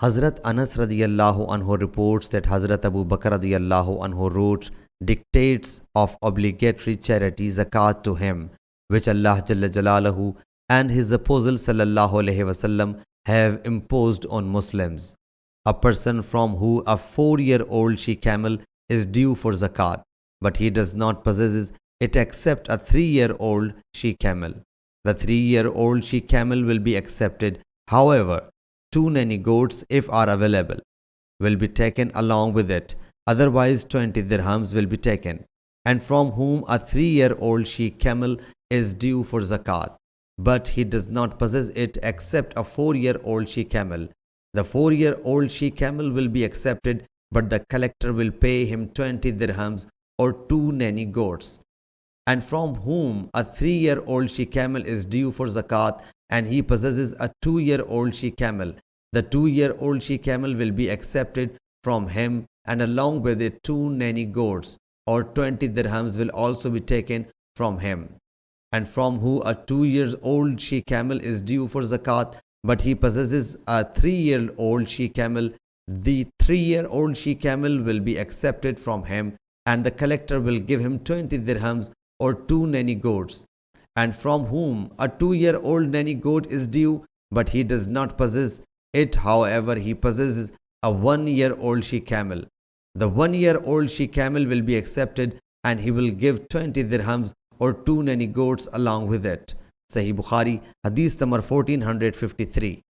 Hazrat Anas radiyallahu anhu reports that Hazrat Abu Bakr radiyallahu anhu wrote dictates of obligatory charity zakat to him, which Allah Jalla Jalaluhu and His Apostle sallallahu alaihi wasallam have imposed on Muslims. A person from who a 4-year-old she camel is due for zakat, but he does not possess it except a 3-year-old she camel. The 3-year-old she camel will be accepted. However, 2 nanny goats, if are available, will be taken along with it. Otherwise, 20 dirhams will be taken. And from whom a 3-year-old she camel is due for zakat, but he does not possess it except a 4-year-old she camel. The 4-year-old she camel will be accepted, but the collector will pay him 20 dirhams or 2 nanny goats. And from whom a 3-year-old she camel is due for zakat, and he possesses a 2-year-old she camel, the 2-year-old she camel will be accepted from him, and along with it 2 nanny goats or 20 dirhams will also be taken from him. And from who a 2-year-old she camel is due for zakat, but he possesses a 3-year-old she camel, the 3-year-old she camel will be accepted from him, and the collector will give him 20 dirhams or 2 nanny goats. And from whom a 2-year-old nanny goat is due, but he does not possess it, however he possesses a 1-year-old she camel. The 1-year-old she camel will be accepted, and he will give 20 dirhams or 2 nanny goats along with it. Sahih Bukhari, Hadith number 1453.